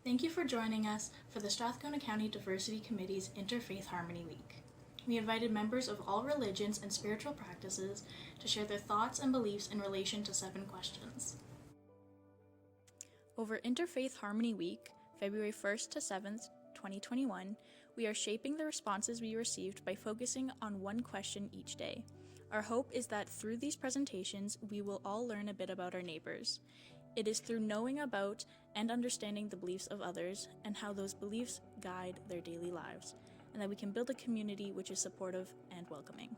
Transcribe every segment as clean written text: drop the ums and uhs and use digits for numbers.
Thank you for joining us for the Strathcona County Diversity Committee's Interfaith Harmony Week. We invited members of all religions and spiritual practices to share their thoughts and beliefs in relation to 7 questions. Over Interfaith Harmony Week, February 1st to 7th, 2021, we are shaping the responses we received by focusing on one question each day. Our hope is that through these presentations, we will all learn a bit about our neighbors. It is through knowing about and understanding the beliefs of others and how those beliefs guide their daily lives, and that we can build a community which is supportive and welcoming.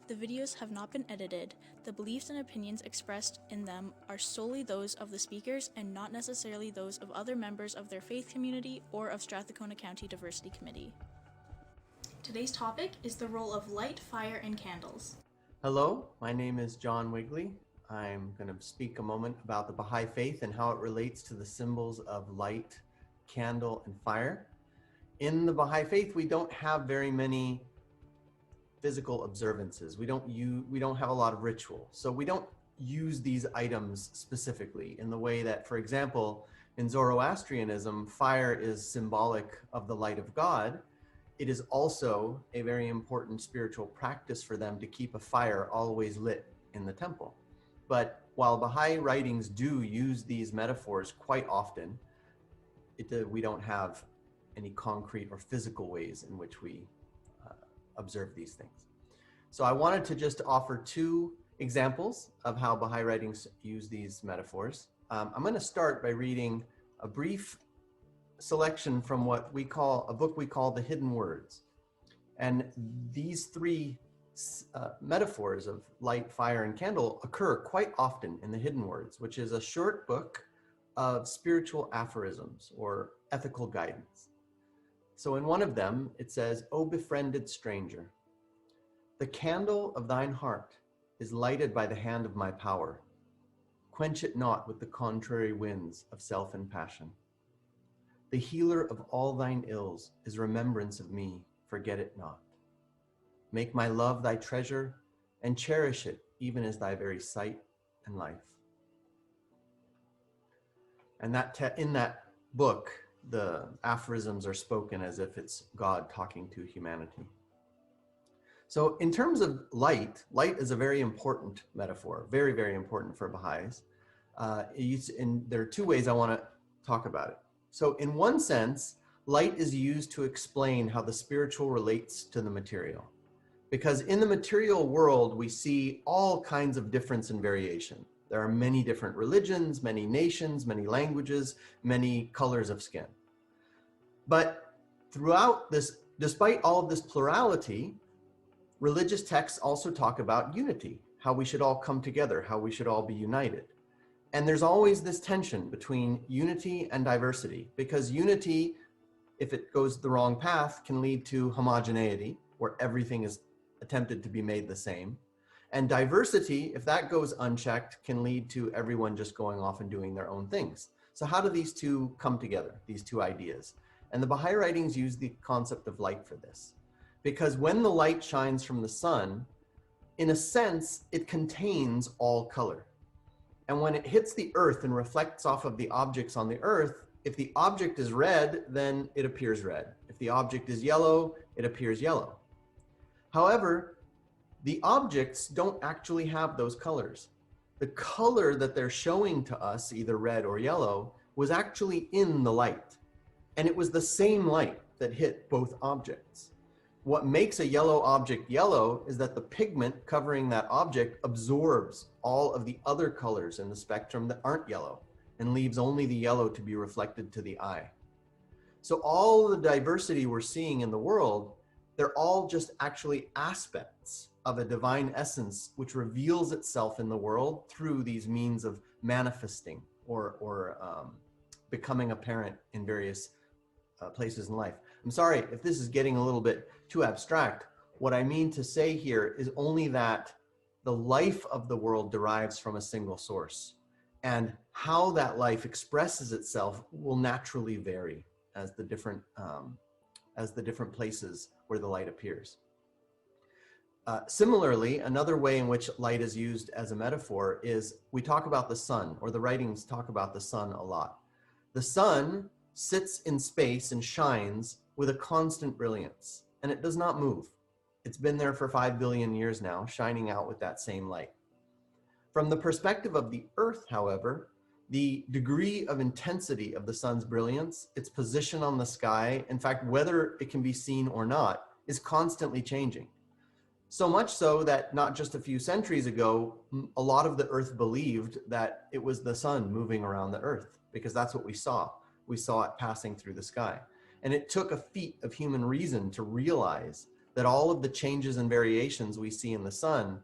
The videos have not been edited. The beliefs and opinions expressed in them are solely those of the speakers and not necessarily those of other members of their faith community or of Strathcona County Diversity Committee. Today's topic is the role of light, fire, and candles. Hello, my name is John Wigley. I'm going to speak a moment about the Baha'i faith and how it relates to the symbols of light, candle, and fire. In the Baha'i faith, we don't have very many physical observances. We don't have a lot of ritual. So we don't use these items specifically in the way that, for example, in Zoroastrianism, fire is symbolic of the light of God. It is also a very important spiritual practice for them to keep a fire always lit in the temple. But while Baha'i writings do use these metaphors quite often, we don't have any concrete or physical ways in which we observe these things. So I wanted to just offer 2 examples of how Baha'i writings use these metaphors. I'm going to start by reading a brief selection from what we call a book we call The Hidden Words. And these 3 metaphors of light, fire, and candle occur quite often in The Hidden Words, which is a short book of spiritual aphorisms or ethical guidance. So in one of them, it says, "O befriended stranger, the candle of thine heart is lighted by the hand of my power. Quench it not with the contrary winds of self and passion. The healer of all thine ills is remembrance of me, forget it not. Make my love thy treasure and cherish it even as thy very sight and life." And in that book, the aphorisms are spoken as if it's God talking to humanity. So in terms of light is a very important metaphor, very, very important for Baha'is. And there are 2 ways I want to talk about it. So in one sense, light is used to explain how the spiritual relates to the material. Because in the material world, we see all kinds of difference and variation. There are many different religions, many nations, many languages, many colors of skin. But throughout this, despite all of this plurality, religious texts also talk about unity, how we should all come together, how we should all be united. And there's always this tension between unity and diversity, because unity, if it goes the wrong path, can lead to homogeneity, where everything is attempted to be made the same. And diversity, if that goes unchecked, can lead to everyone just going off and doing their own things. So how do these 2 come together, these 2 ideas? And the Baha'i writings use the concept of light for this. Because when the light shines from the sun, in a sense, it contains all color. And when it hits the earth and reflects off of the objects on the earth, if the object is red, then it appears red. If the object is yellow, it appears yellow. However, the objects don't actually have those colors. The color that they're showing to us, either red or yellow, was actually in the light. And it was the same light that hit both objects. What makes a yellow object yellow is that the pigment covering that object absorbs all of the other colors in the spectrum that aren't yellow and leaves only the yellow to be reflected to the eye. So all the diversity we're seeing in the world, they're all just actually aspects of a divine essence which reveals itself in the world through these means of manifesting or becoming apparent in various places in life. I'm sorry if this is getting a little bit too abstract. What I mean to say here is only that the life of the world derives from a single source, and how that life expresses itself will naturally vary as the different places where the light appears. Similarly, another way in which light is used as a metaphor is we talk about the sun, or the writings talk about the sun a lot. The sun sits in space and shines with a constant brilliance, and it does not move. It's been there for 5 billion years now, shining out with that same light. From the perspective of the Earth, however, the degree of intensity of the sun's brilliance, its position on the sky, in fact, whether it can be seen or not, is constantly changing. So much so that not just a few centuries ago, a lot of the Earth believed that it was the sun moving around the Earth, because that's what we saw. We saw it passing through the sky. And it took a feat of human reason to realize that all of the changes and variations we see in the sun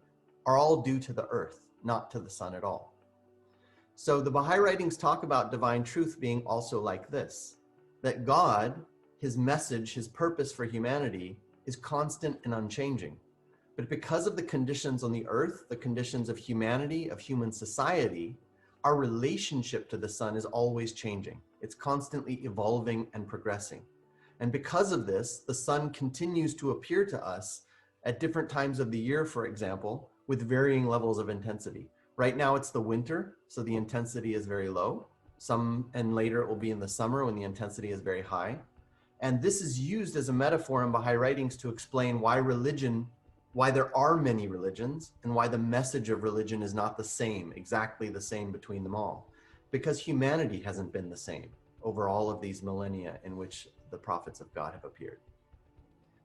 are all due to the Earth, not to the sun at all. So the Baha'i writings talk about divine truth being also like this, that God, his message, his purpose for humanity is constant and unchanging. But because of the conditions on the earth, the conditions of humanity, of human society, our relationship to the sun is always changing. It's constantly evolving and progressing. And because of this, the sun continues to appear to us at different times of the year, for example, with varying levels of intensity. Right now it's the winter, so the intensity is very low. And later it will be in the summer when the intensity is very high. And this is used as a metaphor in Baha'i writings to explain why there are many religions and why the message of religion is not the same, exactly the same between them all. Because humanity hasn't been the same over all of these millennia in which the prophets of God have appeared.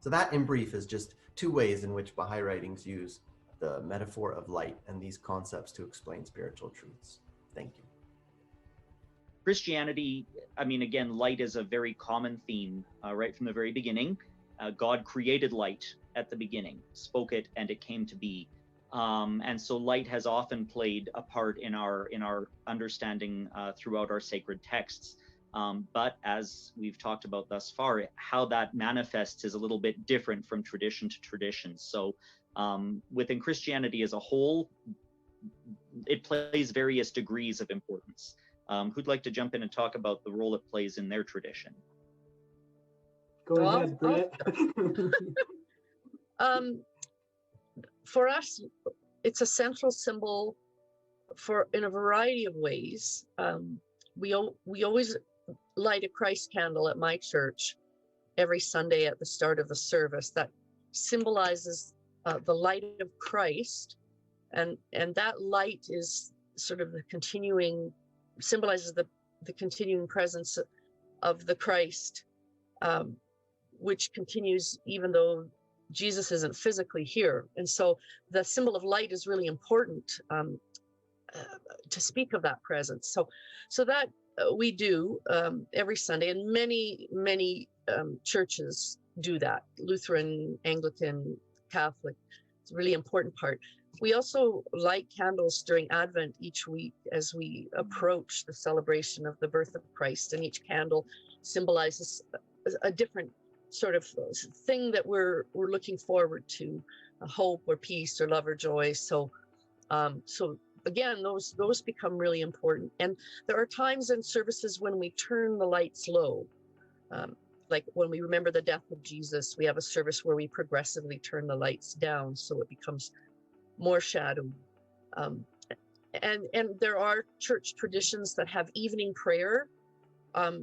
So that in brief is just two ways in which Baha'i writings use the metaphor of light and these concepts to explain spiritual truths. Thank you. Christianity, I mean, again, light is a very common theme right from the very beginning. God created light at the beginning, spoke it, and it came to be. And so light has often played a part in our understanding throughout our sacred texts. But as we've talked about thus far, how that manifests is a little bit different from tradition to tradition. So within Christianity as a whole, it plays various degrees of importance. Who'd like to jump in and talk about the role it plays in their tradition? Go ahead, Brett. For us, it's a central symbol in a variety of ways. We always light a Christ candle at my church every Sunday at the start of the service that symbolizes the light of Christ, and that light is sort of symbolizes the continuing presence of the Christ, which continues even though Jesus isn't physically here. And so the symbol of light is really important to speak of that presence. So that we do every Sunday, and many churches do that. Lutheran, Anglican, Catholic. It's a really important part. We also light candles during Advent each week as we approach the celebration of the birth of Christ, and each candle symbolizes a different sort of thing that we're looking forward to, a hope or peace or love or joy. So again, those become really important. And there are times in services when we turn the lights low. Like when we remember the death of Jesus, we have a service where we progressively turn the lights down so it becomes more shadowy. And there are church traditions that have evening prayer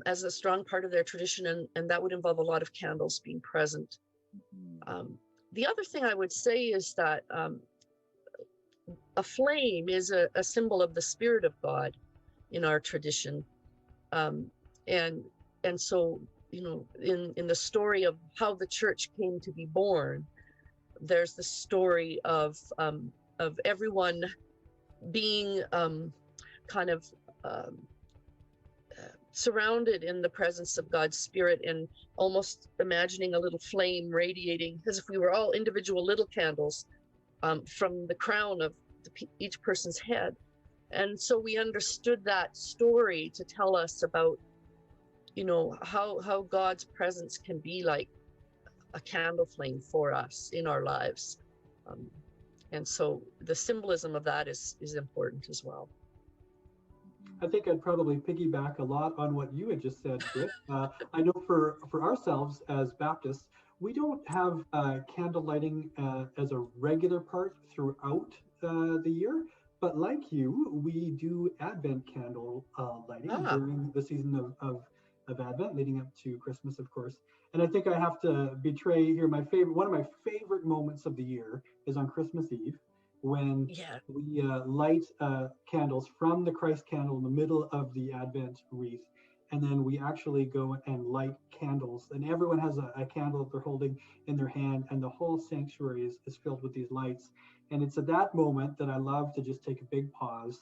as a strong part of their tradition, and that would involve a lot of candles being present. The other thing I would say is that a flame is a symbol of the Spirit of God in our tradition. And so, you know, in the story of how the church came to be born, there's the story of everyone being kind of surrounded in the presence of God's Spirit, and almost imagining a little flame radiating as if we were all individual little candles from the crown of each person's head. And so we understood that story to tell us about, you know, how God's presence can be like a candle flame for us in our lives. And so the symbolism of that is important as well. I think I'd probably piggyback a lot on what you had just said, Britt. I know for ourselves as Baptists, we don't have candle lighting as a regular part throughout the year, but like you, we do Advent candle lighting during the season of of Advent, leading up to Christmas, of course. And I think I have to betray here one of my favorite moments of the year is on Christmas Eve, when Yeah. we light candles from the Christ candle in the middle of the Advent wreath. And then we actually go and light candles, and everyone has a candle that they're holding in their hand, and the whole sanctuary is filled with these lights. And it's at that moment that I love to just take a big pause,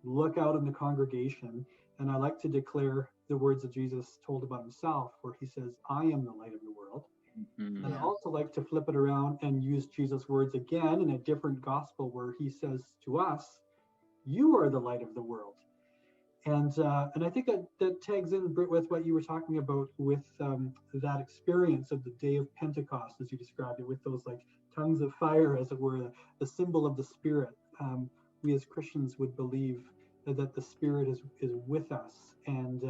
look out in the congregation, and I like to declare the words that Jesus told about himself, where he says, I am the light of the world. Mhm. And I also like to flip it around and use Jesus' words again in a different gospel, where he says to us, you are the light of the world. And I think that tags in, Britt, with what you were talking about with that experience of the day of Pentecost, as you described it, with those like tongues of fire, as it were, the symbol of the Spirit. We as Christians would believe that the Spirit is with us, and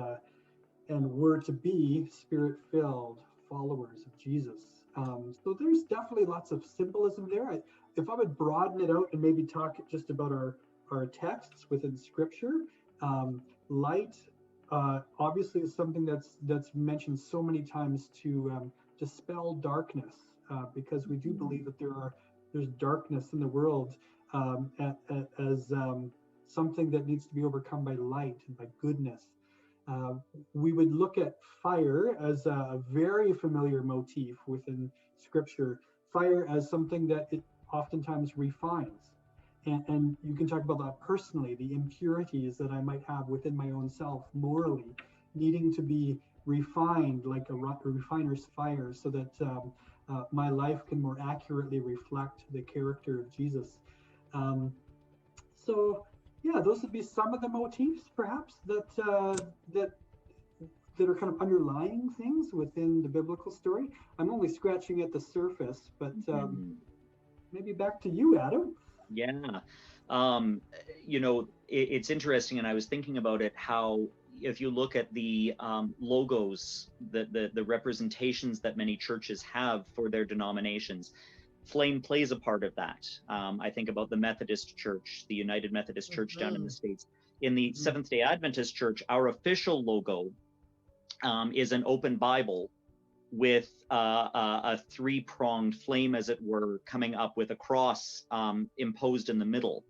we're to be Spirit-filled followers of Jesus. So there's definitely lots of symbolism there. If I would broaden it out and maybe talk just about our texts within Scripture. Light obviously is something that's mentioned so many times to dispel darkness, because we do believe that there's darkness in the world as something that needs to be overcome by light and by goodness. We would look at fire as a very familiar motif within Scripture. Fire as something that it oftentimes refines. And you can talk about that personally, the impurities that I might have within my own self morally, needing to be refined like a refiner's fire, so that my life can more accurately reflect the character of Jesus. So yeah, those would be some of the motifs, perhaps, that are kind of underlying things within the biblical story. I'm only scratching at the surface, but maybe back to you, Adam. Yeah. It's interesting, and I was thinking about it, how if you look at the logos, the representations that many churches have for their denominations, flame plays a part of that. I think about the Methodist Church, the United Methodist Church down in the States. In the Seventh-day Adventist Church, our official logo is an open Bible with a three-pronged flame, as it were, coming up with a cross imposed in the middle.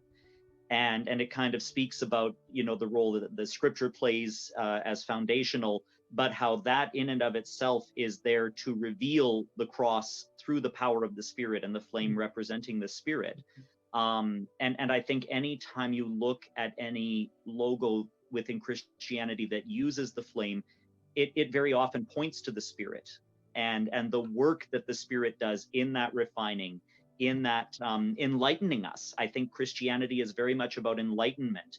And it kind of speaks about, the role that the Scripture plays as foundational, but how that in and of itself is there to reveal the cross through the power of the Spirit, and the flame representing the Spirit. And I think anytime you look at any logo within Christianity that uses the flame, it very often points to the Spirit and the work that the Spirit does in that refining, in that enlightening us. I think Christianity is very much about enlightenment.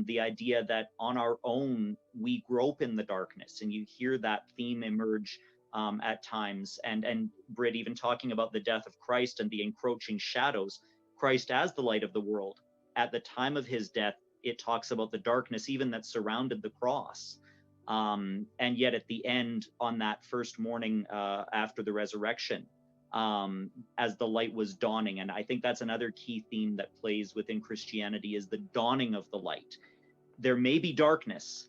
The idea that on our own we grope in the darkness, and you hear that theme emerge at times. And Britt even talking about the death of Christ and the encroaching shadows, Christ as the light of the world. At the time of his death, it talks about the darkness even that surrounded the cross. And yet at the end, on that first morning after the resurrection, as the light was dawning, and I think that's another key theme that plays within Christianity, is the dawning of the light. There may be darkness,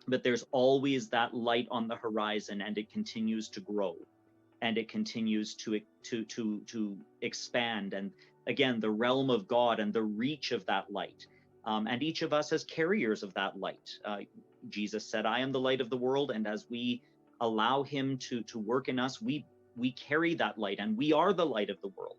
but there's always that light on the horizon, and it continues to grow, and it continues to expand. And again, the realm of God and the reach of that light. And each of us as carriers of that light. Jesus said, I am the light of the world. And as we allow him to work in us, we carry that light, and we are the light of the world.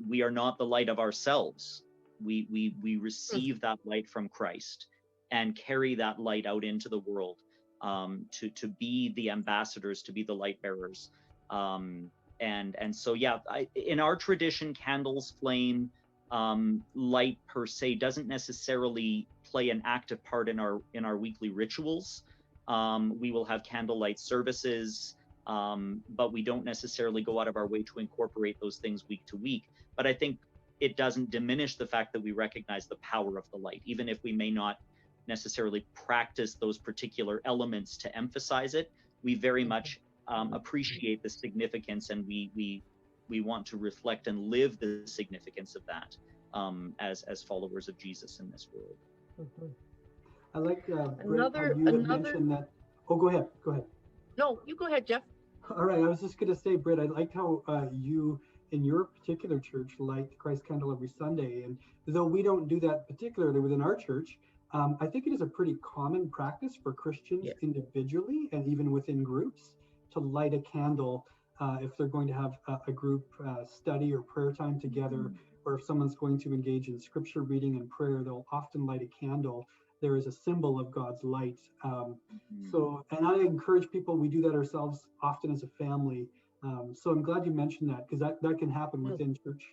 We are not the light of ourselves. We receive that light from Christ and carry that light out into the world, to be the ambassadors, to be the light bearers. And so, yeah, in our tradition, candles, flame, light per se doesn't necessarily play an active part in our weekly rituals. We will have candlelight services, but we don't necessarily go out of our way to incorporate those things week to week. But I think it doesn't diminish the fact that we recognize the power of the light, even if we may not necessarily practice those particular elements to emphasize it. We very much appreciate the significance, and we want to reflect and live the significance of that as followers of Jesus in this world. I like Brent, how you had mentioned that. Oh, go ahead. Go ahead. No, you go ahead, Jeff. All right. I was just going to say, Britt, I liked how you, in your particular church, light the Christ candle every Sunday. And though we don't do that particularly within our church, I think it is a pretty common practice for Christians individually and even within groups to light a candle if they're going to have a group study or prayer time together, or if someone's going to engage in scripture reading and prayer, they'll often light a candle. There is a symbol of God's light. And I encourage people, we do that ourselves often as a family. So I'm glad you mentioned that, because that can happen within church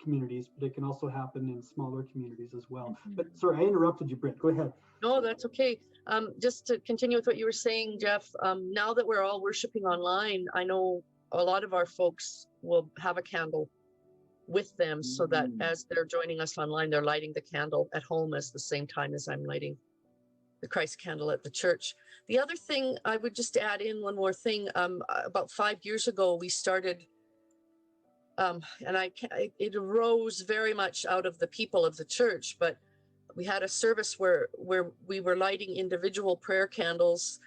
communities, but it can also happen in smaller communities as well. But sorry, I interrupted you, Britt. Go ahead. No, that's okay. Just to continue with what you were saying, Jeff, now that we're all worshiping online, I know a lot of our folks will have a candle with them so that as they're joining us online, they're lighting the candle at home at the same time as I'm lighting the Christ candle at the church. The other thing I would just add in one more thing. About 5 years ago, we started, and it arose very much out of the people of the church, but we had a service where we were lighting individual prayer candles,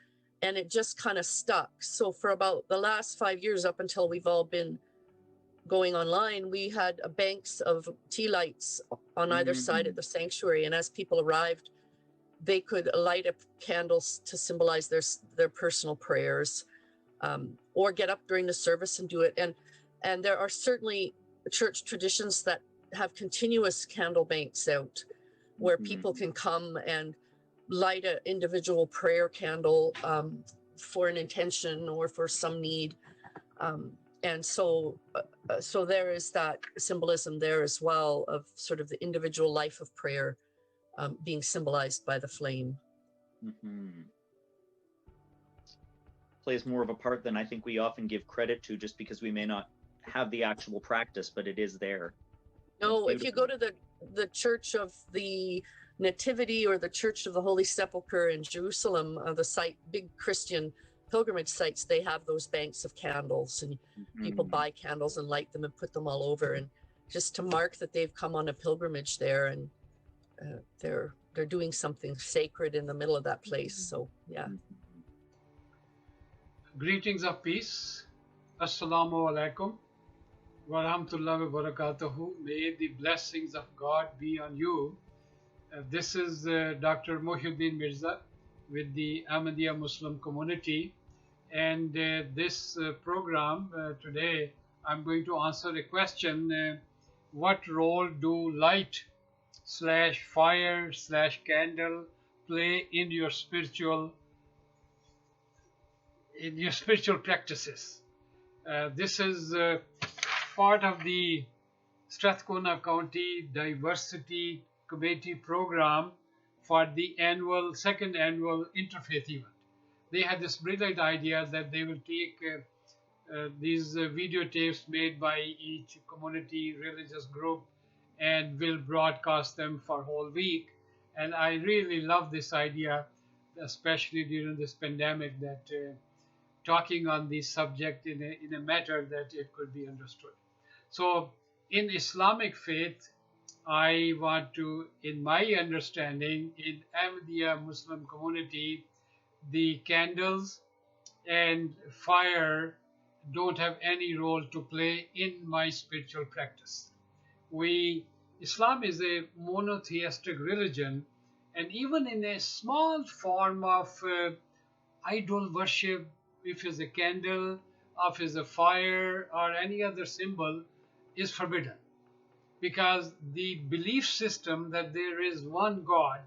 and it just kind of stuck. So for about the last 5 years, up until we've all been going online, we had banks of tea lights on either side at the sanctuary, and as people arrived, they could light up candles to symbolize their personal prayers, or get up during the service and do it. And there are certainly church traditions that have continuous candle banks out where people can come and light an individual prayer candle for an intention or for some need. And so there is that symbolism there as well of sort of the individual life of prayer being symbolized by the flame. Plays more of a part than I think we often give credit to, just because we may not have the actual practice, but it is there. No, if you go to the Church of the Nativity or the Church of the Holy Sepulchre in Jerusalem, the big Christian pilgrimage sites, they have those banks of candles, and people buy candles and light them and put them all over, and just to mark that they've come on a pilgrimage there, and they're doing something sacred in the middle of that place. So yeah. Greetings of peace. Assalamu alaikum wa rahmatullahi wa barakatuhu. May the blessings of God be on you. This is Dr. Muhyiddin Mirza with the Ahmadiyya Muslim community, and this program today I'm going to answer a question: what role do light / fire / candle play in your spiritual practices? This is part of the Strathcona County Diversity Committee program for the second annual Interfaith event. They had this brilliant idea that they will take these videotapes made by each community religious group and will broadcast them for a whole week. And I really love this idea, especially during this pandemic, that talking on this subject in a matter that it could be understood. So in Islamic faith, I want to, in my understanding, in Ahmadiyya Muslim community, the candles and fire don't have any role to play in my spiritual practice. Islam is a monotheistic religion, and even in a small form of idol worship, if it's a candle, if it's a fire, or any other symbol, is forbidden. Because the belief system that there is one God,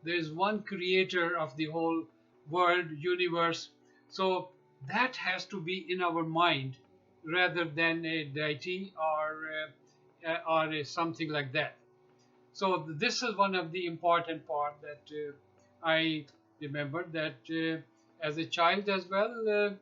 there is one creator of the whole world, universe, so that has to be in our mind rather than a deity or something like that. So this is one of the important part that I remember that as a child as well,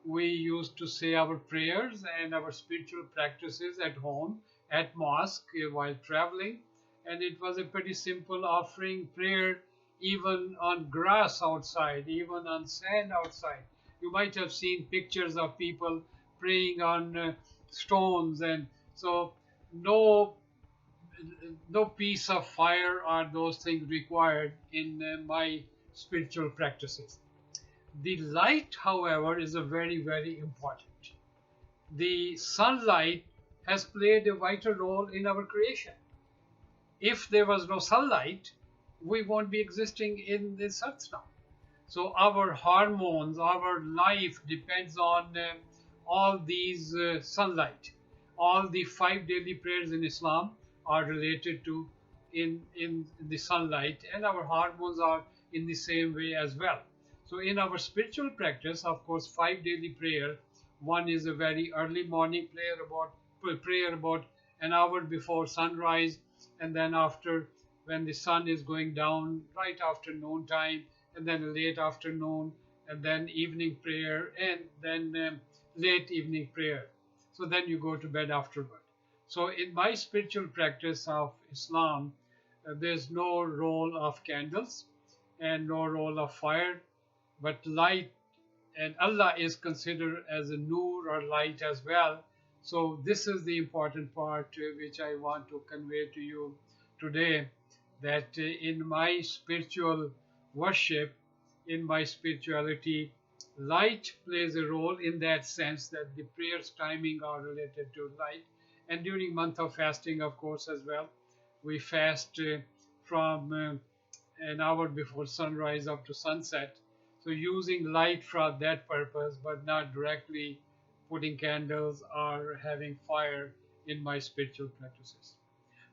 we used to say our prayers and our spiritual practices at home, at mosque, while traveling, and it was a pretty simple offering prayer, even on grass outside, even on sand outside. You might have seen pictures of people praying on stones, and so no piece of fire or those things required in my spiritual practices. The light, however, is a very, very important. The sunlight has played a vital role in our creation. If there was no sunlight, we won't be existing in this earth now. So our hormones, our life depends on all these sunlight. All the 5 daily prayers in Islam are related to in the sunlight, and our hormones are in the same way as well. So in our spiritual practice, of course, 5 daily prayer. One is a very early morning prayer about an hour before sunrise, and then after when the sun is going down, right after noon time, and then late afternoon, and then evening prayer, and then late evening prayer. So then you go to bed afterward. So in my spiritual practice of Islam, there's no role of candles and no role of fire, but light, and Allah is considered as a nur or light as well. So this is the important part which I want to convey to you today, that in my spiritual worship, in my spirituality, light plays a role in that sense that the prayers timing are related to light. And during month of fasting, of course, as well, we fast from an hour before sunrise up to sunset. So using light for that purpose, but not directly putting candles or having fire in my spiritual practices.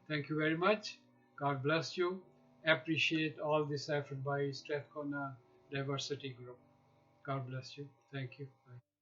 Thank you very much. God bless you. Appreciate all this effort by Strathcona Diversity Group. God bless you. Thank you. Bye.